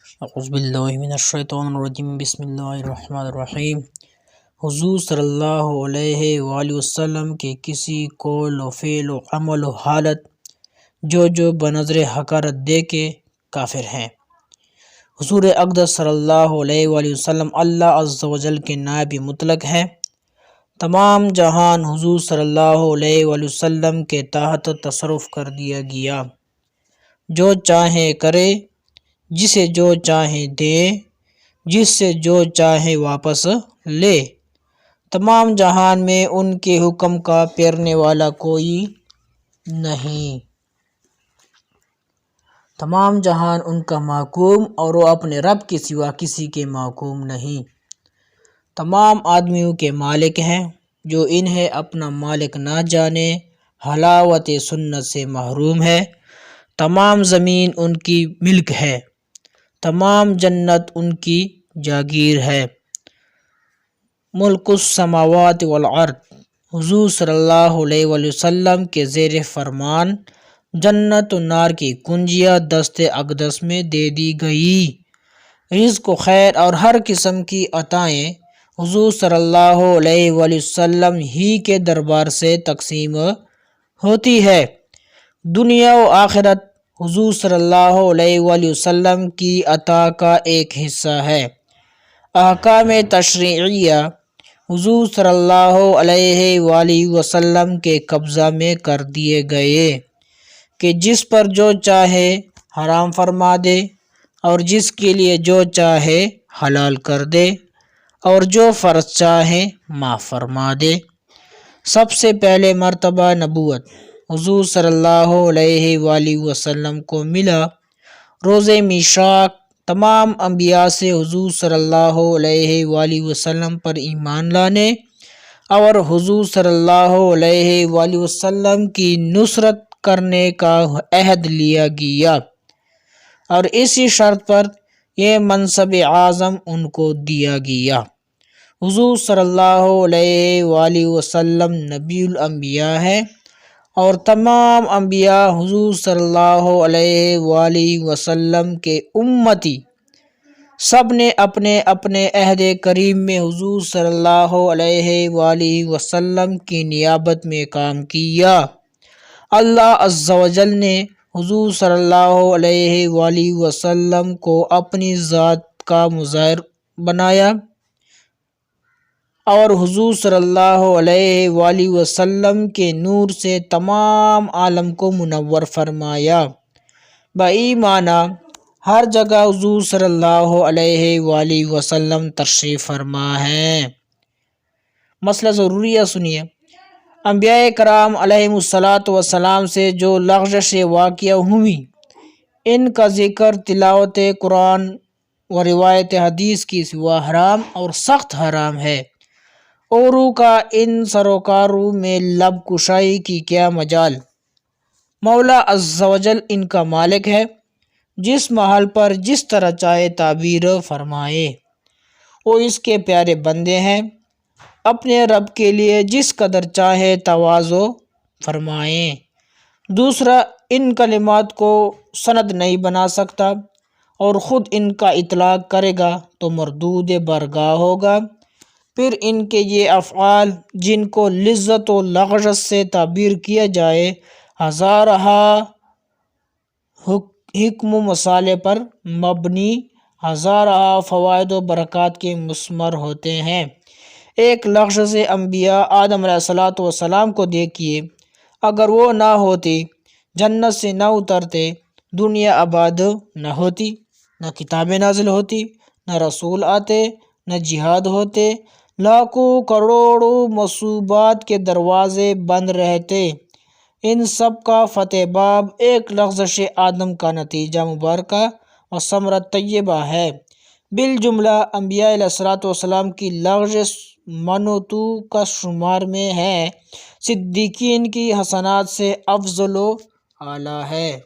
اعوذ باللہ من الشیطان الرجیم، بسم اللہ الرحمن الرحیم۔ حضور صلی اللہ علیہ وآلہ وسلم کے کسی قول و فعل و عمل و حالت جو بنظر حقارت دے کے کافر ہیں۔ حضور اقدس صلی اللہ علیہ وآلہ وسلم اللہ عز و جل کے نائب مطلق ہیں۔ تمام جہان حضور صلی اللہ علیہ وآلہ وسلم کے تحت تصرف کر دیا گیا، جو چاہے کرے، جسے جو چاہے دے، جس سے جو چاہے واپس لے۔ تمام جہان میں ان کے حکم کا پھیرنے والا کوئی نہیں۔ تمام جہان ان کا محکوم، اور وہ اپنے رب کے سوا کسی کے محکوم نہیں۔ تمام آدمیوں کے مالک ہیں، جو انہیں اپنا مالک نہ جانے حلاوت سنت سے محروم ہے۔ تمام زمین ان کی ملک ہے، تمام جنت ان کی جاگیر ہے۔ ملک السماوات والارض، حضور صلی اللہ علیہ وآلہ وسلم کے زیر فرمان جنت و نار کی کنجیاں دست اقدس میں دے دی گئی۔ رزق و خیر اور ہر قسم کی عطائیں حضور صلی اللہ علیہ وآلہ وسلم ہی کے دربار سے تقسیم ہوتی ہے۔ دنیا و آخرت حضور صلی اللہ علیہ وآلہ وسلم کی عطا کا ایک حصہ ہے۔ احکام تشریعیہ حضور صلی اللہ علیہ وآلہ وسلم کے قبضہ میں کر دیے گئے کہ جس پر جو چاہے حرام فرما دے، اور جس کے لیے جو چاہے حلال کر دے، اور جو فرض چاہے معاف فرما دے۔ سب سے پہلے مرتبہ نبوت حضور صلی اللہ علیہ وآلہ وسلم کو ملا۔ روز میثاق تمام انبیاء سے حضور صلی اللہ علیہ وآلہ وسلم پر ایمان لانے اور حضور صلی اللہ علیہ وآلہ وسلم کی نصرت کرنے کا عہد لیا گیا، اور اسی شرط پر یہ منصب اعظم ان کو دیا گیا۔ حضور صلی اللہ علیہ وآلہ وسلم نبی الانبیاء ہے، اور تمام انبیاء حضور صلی اللہ علیہ وآلہ وسلم کے امتی۔ سب نے اپنے اپنے عہد کریم میں حضور صلی اللہ علیہ وآلہ وسلم کی نیابت میں کام کیا۔ اللہ عز و جل نے حضور صلی اللہ علیہ وآلہ وسلم کو اپنی ذات کا مظہر بنایا، اور حضور صلی اللہ علیہ وآلہ وسلم کے نور سے تمام عالم کو منور فرمایا۔ بئی معنی ہر جگہ حضور صلی اللہ علیہ وآلہ وسلم تشریف فرما ہے۔ مسئلہ ضروریہ سنیے۔ انبیاء کرام علیہم الصلاۃ والسلام سے جو لغزش واقعہ ہوئی، ان کا ذکر تلاوت قرآن و روایت حدیث کی سوا حرام اور سخت حرام ہے۔ اوروں کا ان سروکاروں میں لب کشائی کی کیا مجال۔ مولا عز و جل ان کا مالک ہے، جس محل پر جس طرح چاہے تعبیر فرمائے۔ وہ اس کے پیارے بندے ہیں، اپنے رب کے لیے جس قدر چاہے تواضع فرمائیں۔ دوسرا ان کلمات کو سند نہیں بنا سکتا، اور خود ان کا اطلاق کرے گا تو مردود برگاہ ہوگا۔ پھر ان کے یہ افعال جن کو لذت و لغزش سے تعبیر کیا جائے، ہزارہ حکم و مصالح پر مبنی، ہزارہ فوائد و برکات کے مثمر ہوتے ہیں۔ ایک لغزش انبیاء آدم علیہ السلام کو دیکھیے، اگر وہ نہ ہوتی، جنت سے نہ اترتے، دنیا آباد نہ ہوتی، نہ کتابیں نازل ہوتی، نہ رسول آتے، نہ جہاد ہوتے، لاکھوں کروڑوں مصوبات کے دروازے بند رہتے۔ ان سب کا فتح باب ایک لغزش آدم کا نتیجہ مبارکہ و ثمرہ طیبہ ہے۔ بالجملہ انبیاء علیہ السلام کی لغزش منوتو کا شمار میں ہے، صدیقین کی حسنات سے افضل و اعلیٰ ہے۔